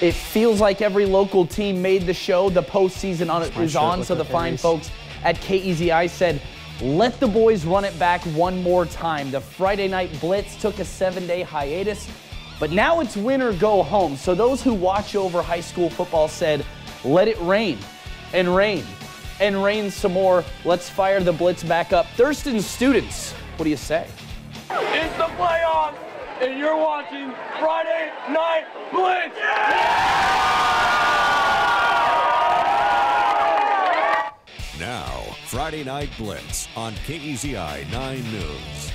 It feels like every local team made the show. The postseason is on, so the fine folks at KEZI said, let the boys run it back one more time. The Friday night Blitz took a 7-day hiatus, but now it's win or go home. So those who watch over high school football said, let it rain and rain and rain some more. Let's fire the Blitz back up. Thurston students, what do you say? It's the playoffs, and you're watching Friday Night Blitz! Now, Friday Night Blitz on KEZI 9 News.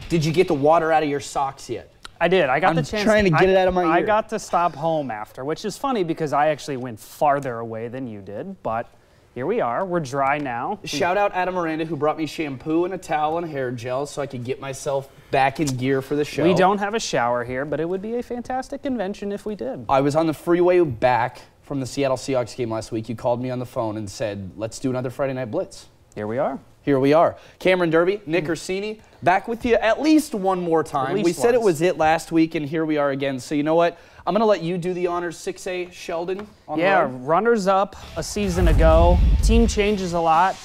Did you get the water out of your socks yet? I did. I got the chance. I'm trying to get it out of my ear. I got to stop home after, which is funny because I actually went farther away than you did, but here we are. We're dry now. Shout out Adam Miranda, who brought me shampoo and a towel and hair gel so I could get myself back in gear for the show. We don't have a shower here, but it would be a fantastic convention if we did. I was on the freeway back from the Seattle Seahawks game last week. You called me on the phone and said, let's do another Friday Night Blitz. Here we are. Here we are. Cameron Derby, Nick Orsini, back with you at least one more time. We said it was it last week, and here we are again. So you know what? I'm going to let you do the honors. 6A Sheldon on the road. Runners up a season ago. Team changes a lot.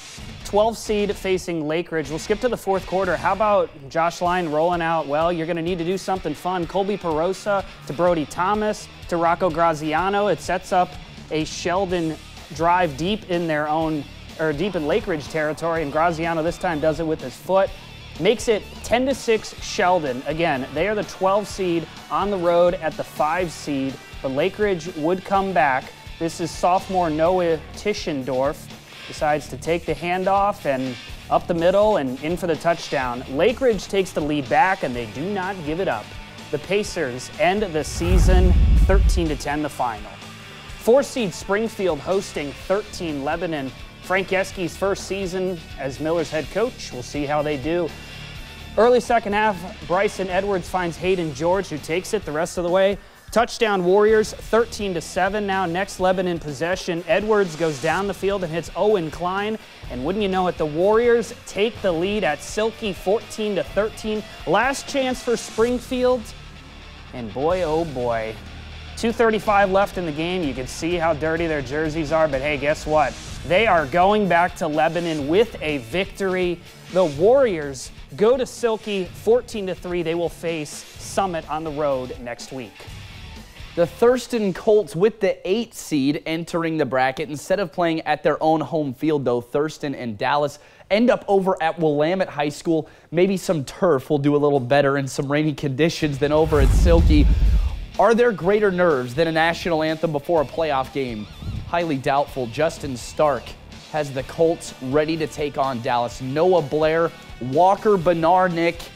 12 seed facing Lake Ridge. We'll skip to the fourth quarter. How about Josh Line rolling out? Well, you're going to need to do something fun. Colby Perosa to Brody Thomas to Rocco Graziano. It sets up a Sheldon drive deep in their own, or deep in Lake Ridge territory, and Graziano this time does it with his foot. Makes it 10-6 Sheldon. Again, they are the 12 seed on the road at the 5 seed, but Lake Ridge would come back. This is sophomore Noah Tischendorf. Decides to take the handoff and up the middle and in for the touchdown. Lake Ridge takes the lead back, and they do not give it up. The Pacers end the season 13-10, the final. 4 seed Springfield hosting 13 Lebanon. Frank Yeski's first season as Miller's head coach. We'll see how they do. Early second half, Bryson Edwards finds Hayden George, who takes it the rest of the way. Touchdown Warriors, 13-7 now. Next Lebanon possession. Edwards goes down the field and hits Owen Klein. And wouldn't you know it, the Warriors take the lead at Silky, 14-13. Last chance for Springfield. And boy, oh boy. 2:35 left in the game. You can see how dirty their jerseys are, but hey, guess what? They are going back to Lebanon with a victory. The Warriors go to Silky 14-3. They will face Summit on the road next week. The Thurston Colts with the 8 seed entering the bracket. Instead of playing at their own home field, though, Thurston and Dallas end up over at Willamette High School. Maybe some turf will do a little better in some rainy conditions than over at Silky. Are there greater nerves than a national anthem before a playoff game? Highly doubtful. Justin Stark has the Colts ready to take on Dallas. Noah Blair, Walker Benarnick,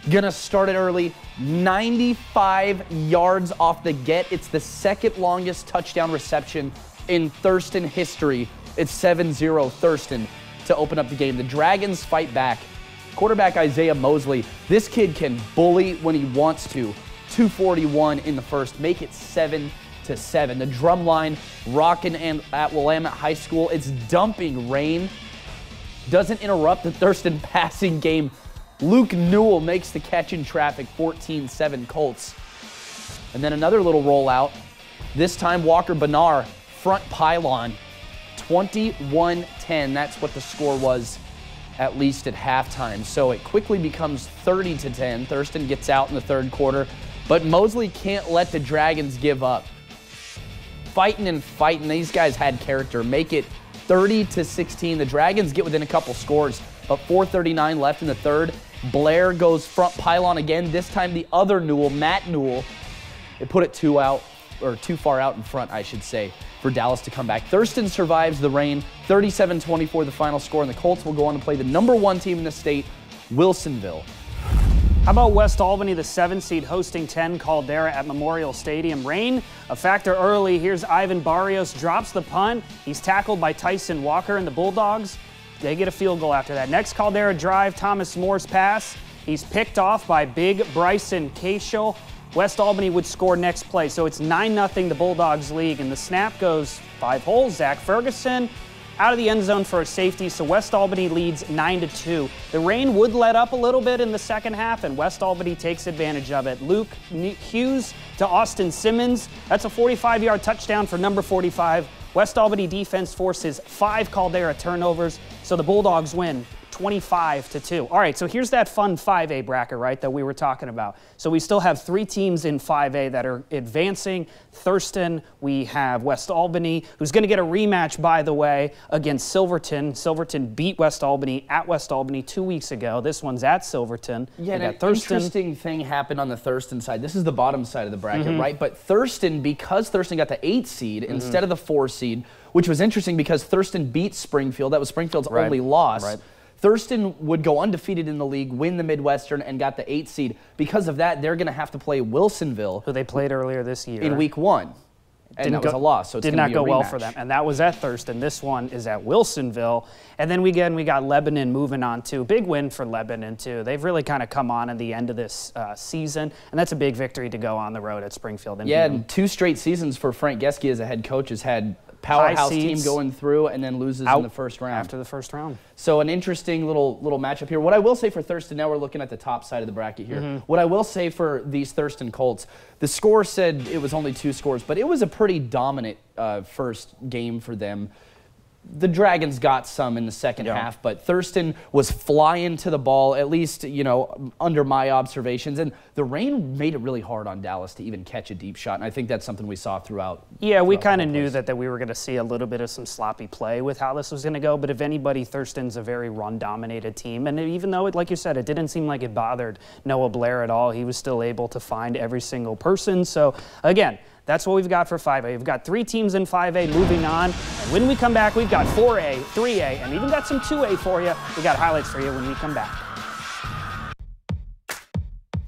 gonna start it early. 95 yards off the get. It's the second longest touchdown reception in Thurston history. It's 7-0 Thurston to open up the game. The Dragons fight back. Quarterback Isaiah Mosley, this kid can bully when he wants to. 241 in the first, make it 7-7. The drum line rocking at Willamette High School. It's dumping rain. Doesn't interrupt the Thurston passing game. Luke Newell makes the catch in traffic, 14-7 Colts. And then another little rollout. This time Walker Benar, front pylon, 21-10. That's what the score was at least at halftime. So it quickly becomes 30-10. Thurston gets out in the third quarter, but Mosley can't let the Dragons give up. Fighting and fighting. These guys had character. Make it 30-16. The Dragons get within a couple scores, but 4:39 left in the third. Blair goes front pylon again. This time the other Newell, Matt Newell. They put it too far out in front, I should say, for Dallas to come back. Thurston survives the rain. 37-24 the final score, and the Colts will go on to play the #1 team in the state, Wilsonville. How about West Albany, the 7 seed, hosting 10 Caldera at Memorial Stadium? Rain, a factor early. Here's Ivan Barrios, drops the punt. He's tackled by Tyson Walker, and the Bulldogs, they get a field goal after that. Next Caldera drive, Thomas Moore's pass. He's picked off by big Bryson Cashel. West Albany would score next play, so it's 9-0 the Bulldogs league, and the snap goes 5 holes. Zach Ferguson out of the end zone for a safety, so West Albany leads 9-2. The rain would let up a little bit in the second half, and West Albany takes advantage of it. Luke Hughes to Austin Simmons. That's a 45-yard touchdown for number 45. West Albany defense forces 5 Caldera turnovers, so the Bulldogs win 25-2. All right, so here's that fun 5A bracket, right, that we were talking about. So we still have 3 teams in 5A that are advancing. Thurston, we have West Albany, who's going to get a rematch, by the way, against Silverton. Silverton beat West Albany at West Albany 2 weeks ago. This one's at Silverton. Yeah, an interesting thing happened on the Thurston side. This is the bottom side of the bracket, right? But Thurston, because Thurston got the 8 seed instead of the 4 seed, which was interesting because Thurston beat Springfield. That was Springfield's only loss. Right. Thurston would go undefeated in the league, win the Midwestern, and got the 8 seed. Because of that, they're going to have to play Wilsonville, who they played earlier this year, in week 1. And that was a loss, so it's did gonna not be go a well rematch. for them. And that was at Thurston. This one is at Wilsonville. And then we got Lebanon moving on too. Big win for Lebanon too. They've really kind of come on at the end of this season, and that's a big victory to go on the road at Springfield. And yeah, and 2 straight seasons for Frank Geske as a head coach has had powerhouse team going through and then loses in the first round. After the first round. So an interesting little matchup here. What I will say for Thurston, now we're looking at the top side of the bracket here. What I will say for these Thurston Colts, the score said it was only 2 scores, but it was a pretty dominant first game for them. The Dragons got some in the second half, but Thurston was flying to the ball, at least, you know, under my observations. And the rain made it really hard on Dallas to even catch a deep shot, and I think that's something we saw throughout. Yeah, we kind of knew that we were going to see a little bit of some sloppy play with how this was going to go. But if anybody, Thurston's a very run-dominated team. And even though, like you said, it didn't seem like it bothered Noah Blair at all, he was still able to find every single person. So, again, that's what we've got for 5A. We've got 3 teams in 5A moving on. And when we come back, we've got 4A, 3A, and even got some 2A for you. We got highlights for you when we come back.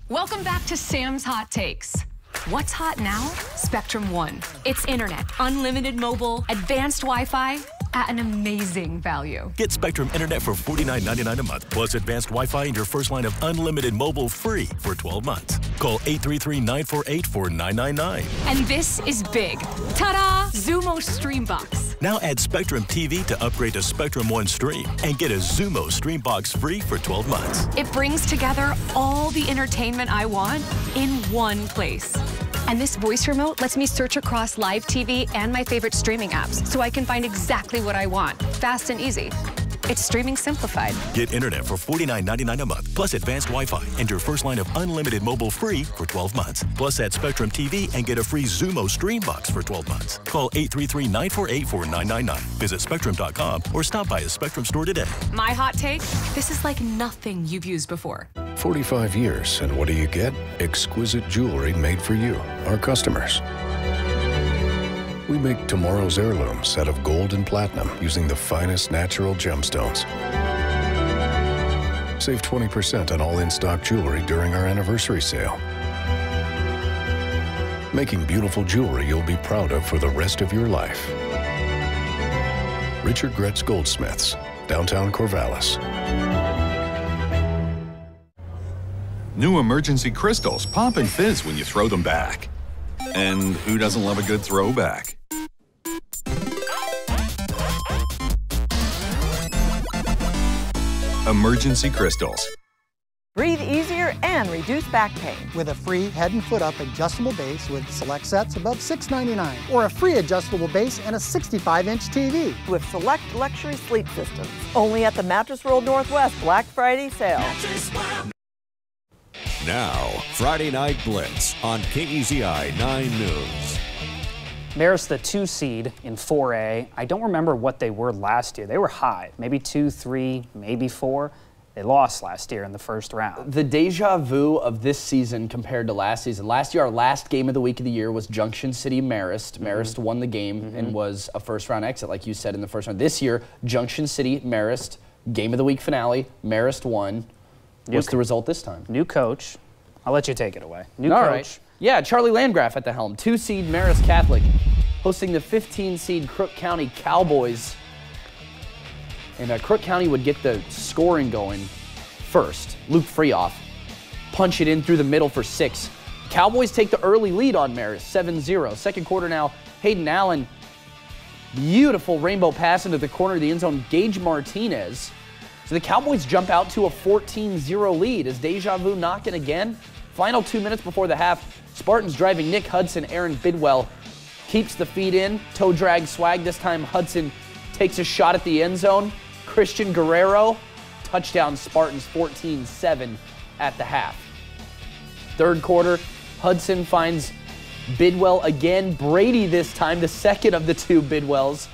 Welcome back to Sam's Hot Takes. What's hot now? Spectrum One. It's internet, unlimited mobile, advanced Wi-Fi at an amazing value. Get Spectrum Internet for $49.99 a month, plus advanced Wi-Fi and your first line of unlimited mobile free for 12 months. Call 833-948-4999. And this is big. Ta-da! Zumo Streambox. Now add Spectrum TV to upgrade to Spectrum One Stream and get a Zumo Streambox free for 12 months. It brings together all the entertainment I want in one place. And this voice remote lets me search across live TV and my favorite streaming apps so I can find exactly what I want, fast and easy. It's streaming simplified. Get internet for $49.99 a month, plus advanced Wi-Fi and your first line of unlimited mobile free for 12 months. Plus add Spectrum TV and get a free Zumo Streambox for 12 months. Call 833-948-4999. Visit Spectrum.com or stop by a Spectrum store today. My hot take? This is like nothing you've used before. 45 years, and what do you get? Exquisite jewelry made for you, our customers. We make tomorrow's heirlooms out of gold and platinum using the finest natural gemstones. Save 20% on all in-stock jewelry during our anniversary sale. Making beautiful jewelry you'll be proud of for the rest of your life. Richard Gretz Goldsmiths, downtown Corvallis. New emergency crystals pop and fizz when you throw them back. And who doesn't love a good throwback? Emergency crystals. Breathe easier and reduce back pain. With a free head and foot up adjustable base with select sets above $6.99. Or a free adjustable base and a 65-inch TV. With select luxury sleep systems. Only at the Mattress World Northwest Black Friday sale. Now, Friday Night Blitz on KEZI 9 News. Marist, the 2 seed in 4A. I don't remember what they were last year. They were high, maybe 2, 3, maybe 4. They lost last year in the first round. The deja vu of this season compared to last season. Last year, our last game of the week of the year was Junction City Marist. Marist won the game and was a first-round exit, like you said, in the first round. This year, Junction City Marist, game of the week finale. Marist won. What's the result this time? New coach. I'll let you take it away. New All coach. Right. Yeah, Charlie Landgraf at the helm. 2 seed Marist Catholic hosting the 15 seed Crook County Cowboys. And Crook County would get the scoring going first. Luke Freehoff punch it in through the middle for 6. Cowboys take the early lead on Marist, 7-0. Second quarter now, Hayden Allen Beautiful rainbow pass into the corner of the end zone, Gage Martinez. So the Cowboys jump out to a 14-0 lead. Is deja vu knocking again? Final 2 minutes before the half, Spartans driving. Nick Hudson, Aaron Bidwell keeps the feed in. Toe drag swag. This time Hudson takes a shot at the end zone. Christian Guerrero, touchdown Spartans, 14-7 at the half. Third quarter, Hudson finds Bidwell again. Brady this time, the second of the two Bidwells.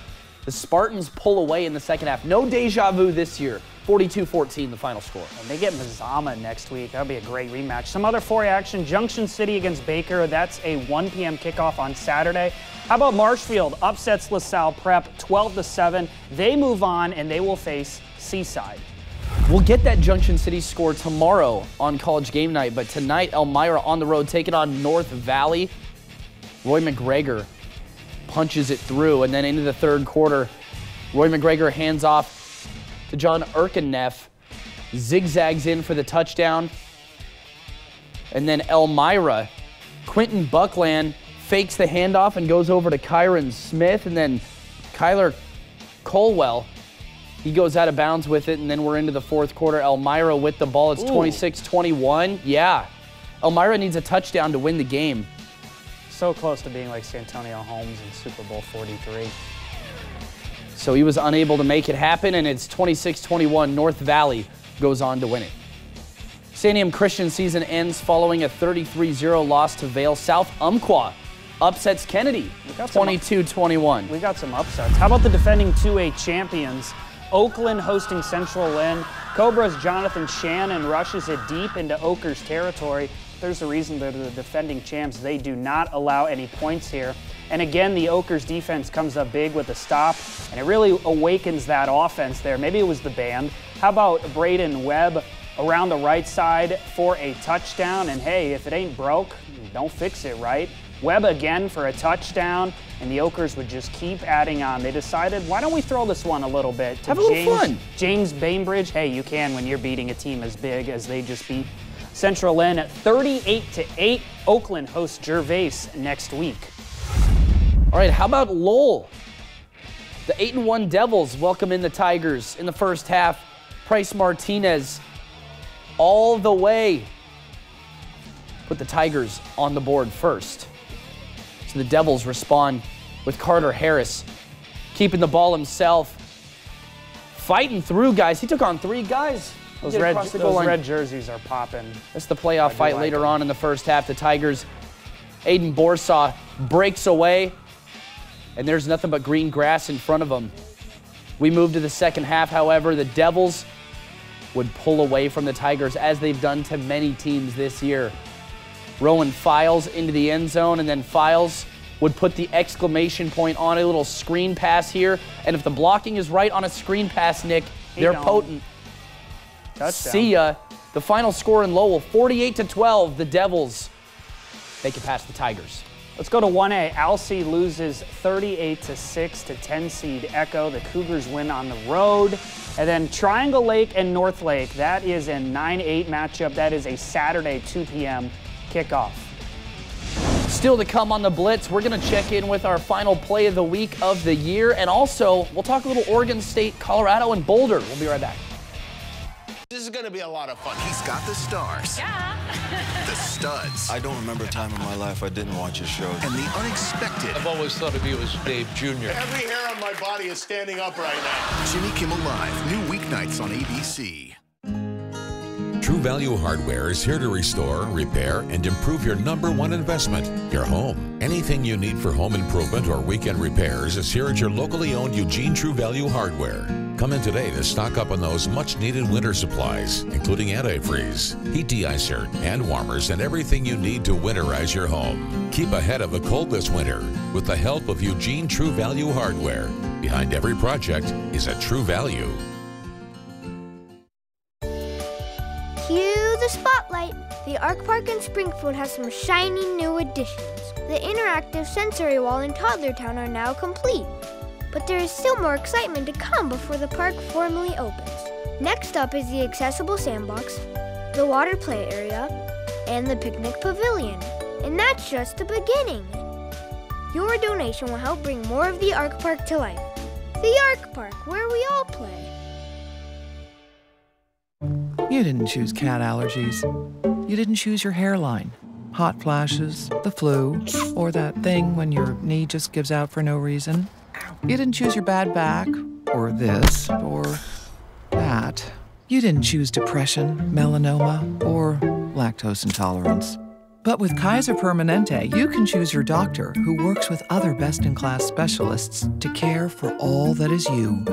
The Spartans pull away in the second half. No deja vu this year. 42-14 the final score. And they get Mazama next week. That'll be a great rematch. Some other 4A action. Junction City against Baker. That's a 1 p.m. kickoff on Saturday. How about Marshfield upsets LaSalle Prep 12-7. They move on and they will face Seaside. We'll get that Junction City score tomorrow on College Game Night, but tonight Elmira on the road taking on North Valley. Roy McGregor punches it through, and then into the third quarter, Roy McGregor hands off to John Erkenneff, zigzags in for the touchdown, and then Elmira, Quentin Buckland fakes the handoff and goes over to Kyron Smith, and then Kyler Colwell, he goes out of bounds with it, and then we're into the fourth quarter. Elmira with the ball. It's 26-21. Yeah. Elmira needs a touchdown to win the game. So close to being like Santonio Holmes in Super Bowl 43. So he was unable to make it happen, and it's 26-21. North Valley goes on to win it. Santiam Christian season ends following a 33-0 loss to Vail. South Umpqua upsets Kennedy, 22-21. We got some upsets. How about the defending 2A champions? Oakland hosting Central Lynn. Cobra's Jonathan Shannon rushes it deep into Oker's territory. There's a reason they're the defending champs. They do not allow any points here. And again, the Oker's defense comes up big with a stop, and it really awakens that offense there. Maybe it was the band. How about Braden Webb around the right side for a touchdown? And hey, if it ain't broke, don't fix it, right? Webb again for a touchdown, and the Okers would just keep adding on. They decided, why don't we throw this one a little bit to Have a little fun. James Bainbridge. Hey, you can when you're beating a team as big as they just beat Central Lynn at 38-8. Oakland hosts Gervais next week. All right, how about Lowell? The 8-1 Devils welcome in the Tigers in the first half. Price Martinez all the way put the Tigers on the board first. So the Devils respond with Carter Harris keeping the ball himself, fighting through guys. He took on 3 guys. Those red jerseys are popping. That's the playoff fight later on in the first half. The Tigers, Aiden Borsaw breaks away, and there's nothing but green grass in front of them. We move to the second half, however. The Devils would pull away from the Tigers, as they've done to many teams this year. Rowan Files into the end zone, and then Files would put the exclamation point on a little screen pass here. And if the blocking is right on a screen pass, Nick, they're potent. Touchdown. See ya. The final score in Lowell, 48-12. The Devils make it past the Tigers. Let's go to 1A. Alcee loses 38-6 to 10 seed Echo. The Cougars win on the road. And then Triangle Lake and North Lake. That is a 9-8 matchup. That is a Saturday 2 p.m. kickoff. Still to come on the Blitz, we're going to check in with our final play of the week of the year. And also, we'll talk a little Oregon State, Colorado, and Boulder. We'll be right back. This is going to be a lot of fun. He's got the stars. Yeah. The studs. I don't remember a time in my life I didn't watch his show. And the unexpected. I've always thought of you as Dave Jr. Every hair on my body is standing up right now. Jimmy Kimmel Live, new weeknights on ABC. True Value Hardware is here to restore, repair, and improve your #1 investment, your home. Anything you need for home improvement or weekend repairs is here at your locally owned Eugene True Value Hardware. Come in today to stock up on those much-needed winter supplies, including antifreeze, heat de-icer, and warmers, and everything you need to winterize your home. Keep ahead of the cold this winter with the help of Eugene True Value Hardware. Behind every project is a true value. Cue the spotlight. The Arc Park in Springfield has some shiny new additions. The interactive sensory wall in Toddler Town are now complete. But there is still more excitement to come before the park formally opens. Next up is the accessible sandbox, the water play area, and the picnic pavilion. And that's just the beginning. Your donation will help bring more of the Arc Park to life. The Arc Park, where we all play. You didn't choose cat allergies. You didn't choose your hairline, hot flashes, the flu, or that thing when your knee just gives out for no reason. You didn't choose your bad back, or this, or that. You didn't choose depression, melanoma, or lactose intolerance. But with Kaiser Permanente, you can choose your doctor who works with other best-in-class specialists to care for all that is you.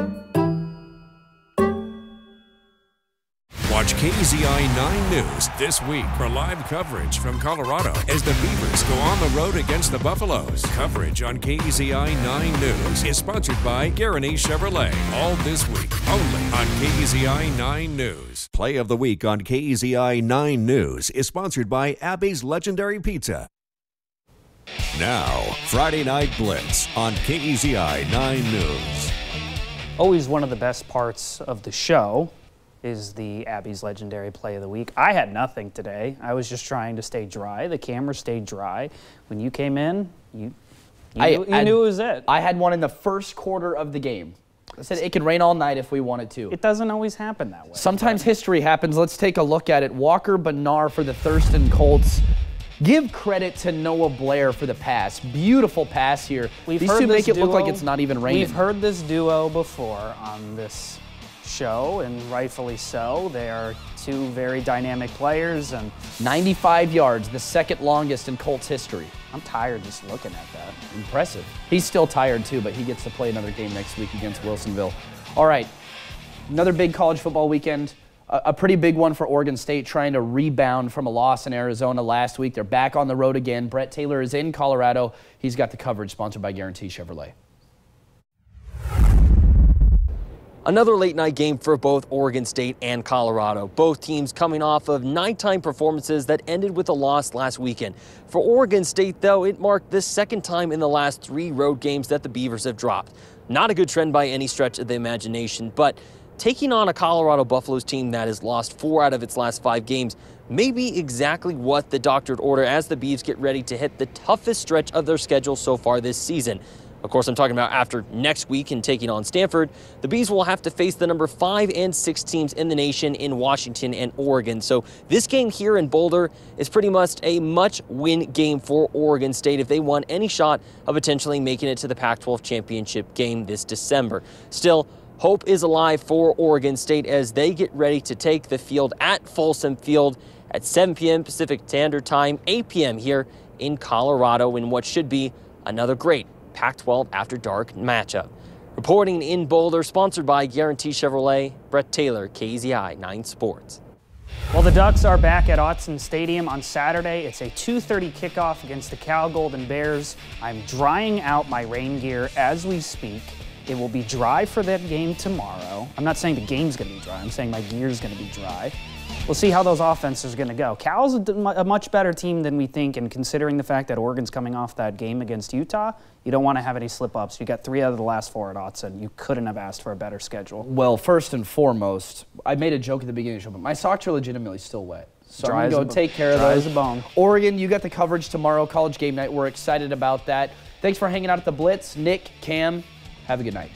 Watch KEZI 9 News this week for live coverage from Colorado as the Beavers go on the road against the Buffaloes. Coverage on KEZI 9 News is sponsored by Guaranee Chevrolet. All this week, only on KEZI 9 News. Play of the Week on KEZI 9 News is sponsored by Abby's Legendary Pizza. Now, Friday Night Blitz on KEZI 9 News. Always one of the best parts of the show is the Abby's Legendary Play of the Week. I had nothing today. I was just trying to stay dry. The camera stayed dry. When you came in, you knew it was it. I had one in the first quarter of the game. I said it could rain all night if we wanted to. It doesn't always happen that way. Sometimes history happens. Let's take a look at it. Walker Bernard for the Thurston Colts. Give credit to Noah Blair for the pass. Beautiful pass here. These two make it look like it's not even raining. We've heard this duo before on this show, and rightfully so. They are two very dynamic players. And 95 yards, the second longest in Colts history. I'm tired just looking at that. Impressive. He's still tired too, but he gets to play another game next week against Wilsonville. All right, another big college football weekend. A pretty big one for Oregon State, trying to rebound from a loss in Arizona last week. They're back on the road again. Brett Taylor is in Colorado. He's got the coverage, sponsored by Guarantee Chevrolet. Another late-night game for both Oregon State and Colorado. Both teams coming off of nighttime performances that ended with a loss last weekend. For Oregon State, though, it marked the second time in the last 3 road games that the Beavers have dropped. Not a good trend by any stretch of the imagination, but taking on a Colorado Buffaloes team that has lost 4 out of its last 5 games may be exactly what the doctored order as the Beavs get ready to hit the toughest stretch of their schedule so far this season. Of course, I'm talking about after next week and taking on Stanford, the Bees will have to face the number 5 and 6 teams in the nation in Washington and Oregon. So this game here in Boulder is pretty much a must-win game for Oregon State if they want any shot of potentially making it to the Pac-12 championship game this December. Still, hope is alive for Oregon State as they get ready to take the field at Folsom Field at 7 p.m. Pacific Standard Time, 8 p.m. here in Colorado in what should be another great Pac-12 After Dark matchup. Reporting in Boulder, sponsored by Guarantee Chevrolet, Brett Taylor, KEZI 9 Sports. Well, the Ducks are back at Autzen Stadium on Saturday. It's a 2:30 kickoff against the Cal Golden Bears. I'm drying out my rain gear as we speak. It will be dry for that game tomorrow. I'm not saying the game's going to be dry. I'm saying my gear's going to be dry. We'll see how those offenses are going to go. Cal's a much better team than we think, and considering the fact that Oregon's coming off that game against Utah, you don't want to have any slip-ups. You got 3 out of the last 4 at Autzen. You couldn't have asked for a better schedule. Well, first and foremost, I made a joke at the beginning of the show, but my socks are legitimately still wet. So Dry I'm going to go take care of those. Dry as a bone. Oregon, you got the coverage tomorrow, College Game Night. We're excited about that. Thanks for hanging out at the Blitz. Nick, Cam, have a good night.